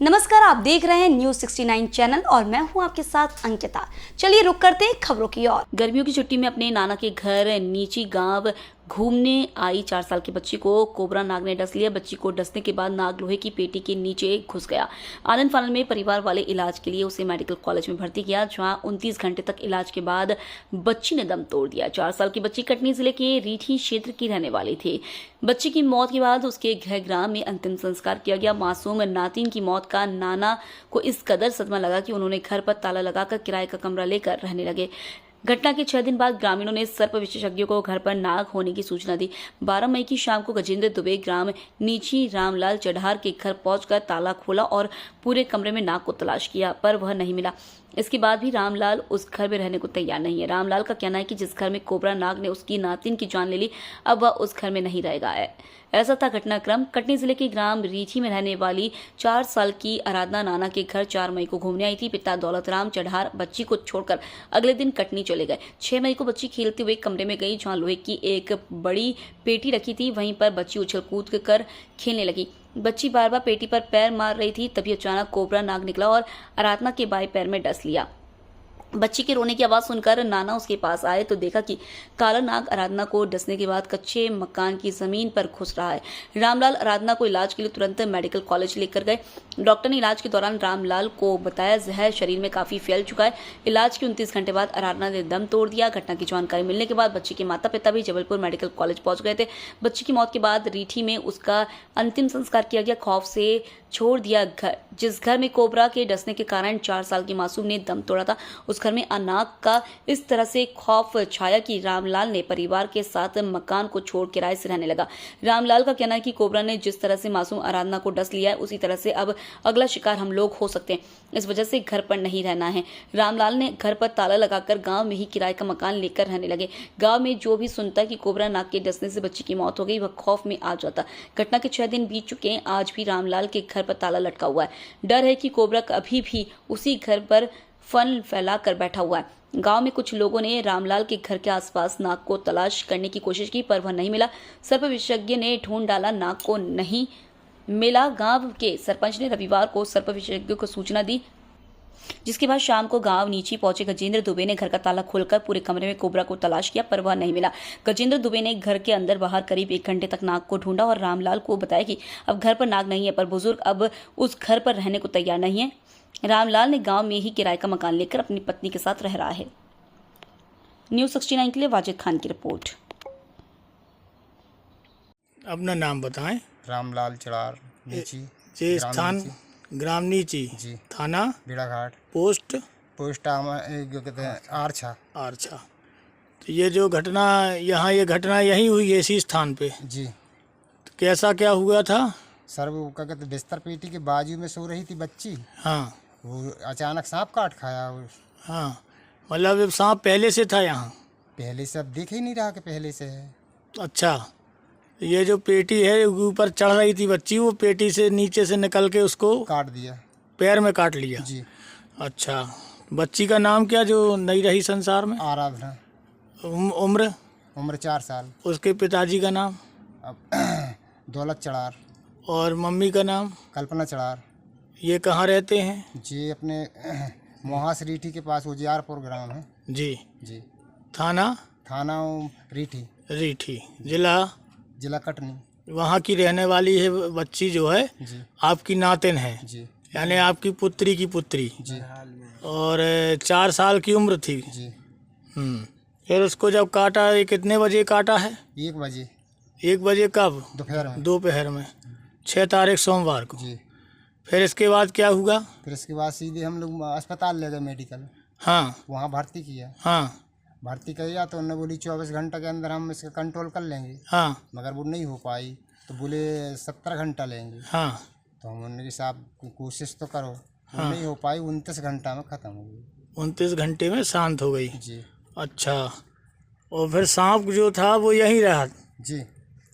नमस्कार, आप देख रहे हैं न्यूज 69 चैनल और मैं हूं आपके साथ अंकिता। चलिए रुक करते हैं खबरों की ओर। गर्मियों की छुट्टी में अपने नाना के घर नीची गांव घूमने आई 4 साल की बच्ची को कोबरा नाग ने डस लिया। बच्ची को डसने के बाद नाग लोहे की पेटी के नीचे घुस गया। आनंद फानन में परिवार वाले इलाज के लिए उसे मेडिकल कॉलेज में भर्ती किया, जहां 29 घंटे तक इलाज के बाद बच्ची ने दम तोड़ दिया। 4 साल की बच्ची कटनी जिले के रीठी क्षेत्र की रहने वाली थी। बच्ची की मौत के बाद उसके गृह ग्राम में अंतिम संस्कार किया गया। मासूम नातिन की मौत का नाना को इस कदर सदमा लगा कि उन्होंने घर पर ताला लगाकर किराए का कमरा लेकर रहने लगे। घटना के 6 दिन बाद ग्रामीणों ने सर्प विशेषज्ञों को घर पर नाग होने की सूचना दी। 12 मई की शाम को गजेंद्र दुबे ग्राम नीची रामलाल चढ़ार के घर पहुंचकर ताला खोला और पूरे कमरे में नाग को तलाश किया, पर वह नहीं मिला। इसके बाद भी रामलाल उस घर में रहने को तैयार नहीं है। रामलाल का कहना है कि जिस घर में कोबरा नाग ने उसकी नातिन की जान ले ली, अब वह उस घर में नहीं रहेगा है। ऐसा था घटनाक्रम। कटनी जिले के ग्राम रीठी में रहने वाली 4 साल की आराधना नाना के घर 4 मई को घूमने आई थी। पिता दौलतराम चढ़ार बच्ची को छोड़कर अगले दिन कटनी चले गए। 6 मई को बच्ची खेलते हुए कमरे में गई, जहां लोहे की एक बड़ी पेटी रखी थी। वहीं पर बच्ची उछल कूद कर खेलने लगी। बच्ची बार बार पेटी पर पैर मार रही थी, तभी अचानक कोबरा नाग निकला और आराधना के बाएं पैर में डस लिया। बच्ची के रोने की आवाज सुनकर नाना उसके पास आए तो देखा कि काला नाग आराधना को डसने के बाद कच्चे मकान की जमीन पर घुस रहा है। रामलाल आराधना को इलाज के लिए तुरंत मेडिकल कॉलेज लेकर गए। डॉक्टर ने इलाज के दौरान रामलाल को बताया जहर शरीर में काफी फैल चुका है। इलाज के 29 घंटे बाद आराधना ने दम तोड़ दिया। घटना की जानकारी मिलने के बाद बच्ची के माता पिता भी जबलपुर मेडिकल कॉलेज पहुंच गए थे। बच्ची की मौत के बाद रीठी में उसका अंतिम संस्कार किया गया। खौफ से छोड़ दिया घर। जिस घर में कोबरा के डसने के कारण 4 साल की मासूम ने दम तोड़ा था, उस घर में अनाग का इस तरह से खौफ छाया कि रामलाल ने परिवार के साथ मकान को छोड़ किराए से रहने लगा। रामलाल का कहना है कि कोबरा ने जिस तरह से मासूम आराधना को डस लिया है, उसी तरह से अब अगला शिकार हम लोग हो सकते हैं। इस वजह से घर पर नहीं रहना है। रामलाल ने घर पर ताला लगाकर गांव में ही किराए का मकान लेकर रहने लगे। गांव में जो भी सुनता कि कोबरा नाग के डसने से बच्ची की मौत हो गई, वह खौफ में आ जाता। घटना के 6 दिन बीत चुके हैं, आज भी रामलाल के घर पर ताला लटका हुआ है। डर है कि कोबरा अभी भी उसी घर पर फन फैला कर बैठा हुआ है। गांव में कुछ लोगों ने रामलाल के घर के आसपास नाग को तलाश करने की कोशिश की, पर वह नहीं मिला। सर्प विशेषज्ञ ने ढूंढ डाला, नाग को नहीं मिला। गांव के सरपंच ने रविवार को सर्प विशेषज्ञ को सूचना दी, जिसके बाद शाम को गांव नीची पहुंचे गजेंद्र दुबे ने घर का ताला खोलकर पूरे कमरे में कोबरा को तलाश किया, पर वह नहीं मिला। गजेंद्र दुबे ने घर के अंदर बाहर करीब 1 घंटे तक नाग को ढूंढा और रामलाल को बताया कि अब घर पर नाग नहीं है, पर बुजुर्ग अब उस घर पर रहने को तैयार नहीं है। रामलाल ने गांव में ही किराए का मकान लेकर अपनी पत्नी के साथ रह रहा है। न्यूज 69 के लिए वाजिद खान की रिपोर्ट। अपना नाम बताएं। रामलाल चढ़ार नीची। ये स्थान ग्राम नीची जी। थाना बेड़ाघाट। पोस्ट जो कहते हैं आरछा। आरछा। तो ये जो घटना यहाँ ये घटना यहीं हुई है इसी स्थान पे? जी। तो कैसा क्या हुआ था? सर वो क्या कहते बिस्तर पेटी के बाजू में सो रही थी बच्ची। हाँ। वो अचानक सांप काट खाया। हाँ, मतलब ये सांप पहले से था यहाँ? पहले से अब दिख ही नहीं रहा कि पहले से है। अच्छा, ये जो पेटी है ऊपर चढ़ रही थी बच्ची, वो पेटी से नीचे से निकल के उसको काट दिया, पैर में काट लिया? जी। अच्छा, बच्ची का नाम क्या जो नहीं रही संसार में? आराधना। उम्र 4 साल। उसके पिताजी का नाम? अब दौलत चढ़ार। और मम्मी का नाम? कल्पना चढ़ार। ये कहाँ रहते हैं? जी अपने मोहास रीठी के पास उजियारपुर ग्राम है। जी जी। थाना रीठी जिला कटनी। वहाँ की रहने वाली है बच्ची जो है? जी। आपकी नातिन है? जी। यानी आपकी पुत्री की पुत्री? जी। और 4 साल की उम्र थी? जी। फिर उसको जब काटा, ये कितने बजे काटा है? 1 बजे। 1 बजे कब? दोपहर में 6 तारीख सोमवार को? जी। फिर इसके बाद क्या हुआ? फिर इसके बाद सीधे हम लोग अस्पताल ले गए मेडिकल। हाँ। वहाँ भर्ती किया। हाँ। भर्ती किया तो उन्होंने बोली 24 घंटे के अंदर हम इसका कंट्रोल कर लेंगे। हाँ। मगर वो नहीं हो पाई, तो बोले 17 घंटा लेंगे। हाँ। तो हम उन्होंने साहब कोशिश तो करो। हाँ। नहीं हो पाई, 29 घंटा में ख़त्म हो गई। 29 घंटे में शांत हो गई? जी। अच्छा, और फिर सांप जो था वो यहीं रहा? जी।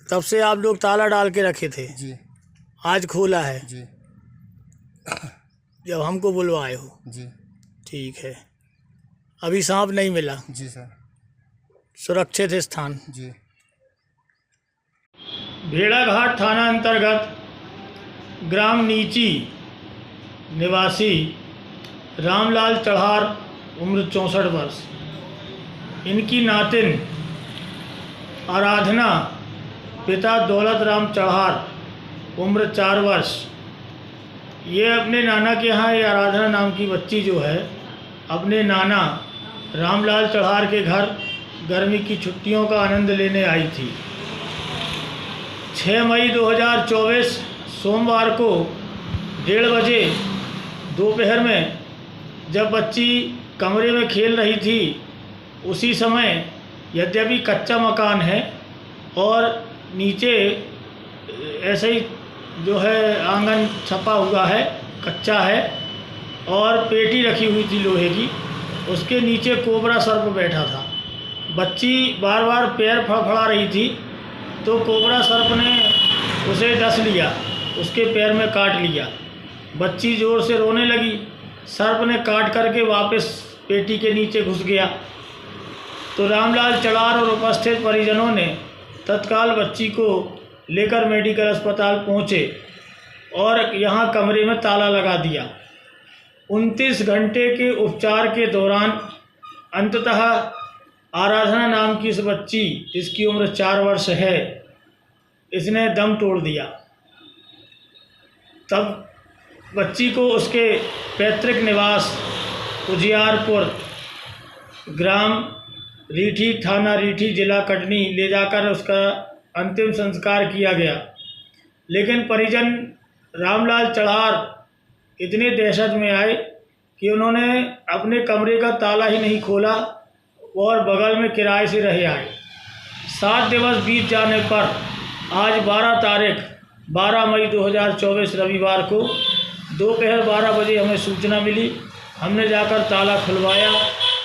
तब से आप लोग ताला डाल के रखे थे? जी। आज खोला है? जी। जब हमको बुलवाए हो? जी। ठीक है। अभी सांप नहीं मिला? जी सर। सुरक्षित स्थान? जी। भेड़ाघाट थाना अंतर्गत ग्राम नीची निवासी रामलाल चढ़ार उम्र 64 वर्ष। इनकी नातिन आराधना पिता दौलत राम चढ़ार उम्र 4 वर्ष। ये अपने नाना के यहाँ, ये आराधना नाम की बच्ची जो है अपने नाना रामलाल चढ़ार के घर गर्मी की छुट्टियों का आनंद लेने आई थी। 6 मई 2024 सोमवार को 1:30 बजे दोपहर में जब बच्ची कमरे में खेल रही थी, उसी समय यद्यपि कच्चा मकान है और नीचे ऐसे ही जो है आंगन छपा हुआ है, कच्चा है, और पेटी रखी हुई थी लोहे की, उसके नीचे कोबरा सर्प बैठा था। बच्ची बार बार पैर फड़फड़ा रही थी तो कोबरा सर्प ने उसे डस लिया, उसके पैर में काट लिया। बच्ची ज़ोर से रोने लगी। सर्प ने काट करके वापस पेटी के नीचे घुस गया। तो रामलाल चढ़ार और उपस्थित परिजनों ने तत्काल बच्ची को लेकर मेडिकल अस्पताल पहुँचे और यहाँ कमरे में ताला लगा दिया। 29 घंटे के उपचार के दौरान अंततः आराधना नाम की इस बच्ची, जिसकी उम्र 4 वर्ष है, इसने दम तोड़ दिया। तब बच्ची को उसके पैतृक निवास उजियारपुर, ग्राम रीठी, थाना रीठी, जिला कटनी ले जाकर उसका अंतिम संस्कार किया गया। लेकिन परिजन रामलाल चढ़ार इतने दहशत में आए कि उन्होंने अपने कमरे का ताला ही नहीं खोला और बगल में किराए से रहे आए। 7 दिवस बीत जाने पर आज 12 मई 2024 रविवार को दोपहर 12 बजे हमें सूचना मिली। हमने जाकर ताला खुलवाया,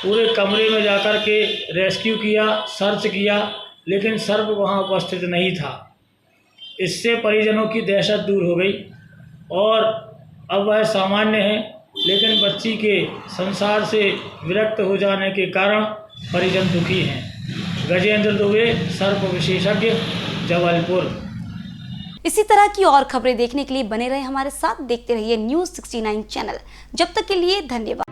पूरे कमरे में जाकर के रेस्क्यू किया, सर्च किया, लेकिन सर्प वहाँ उपस्थित नहीं था। इससे परिजनों की दहशत दूर हो गई और अब वह सामान्य है। लेकिन बच्ची के संसार से विरक्त हो जाने के कारण परिजन दुखी हैं। गजेंद्र दुबे, सर्प विशेषज्ञ, जबलपुर। इसी तरह की और खबरें देखने के लिए बने रहे हमारे साथ, देखते रहिए न्यूज़ 69 चैनल। जब तक के लिए धन्यवाद।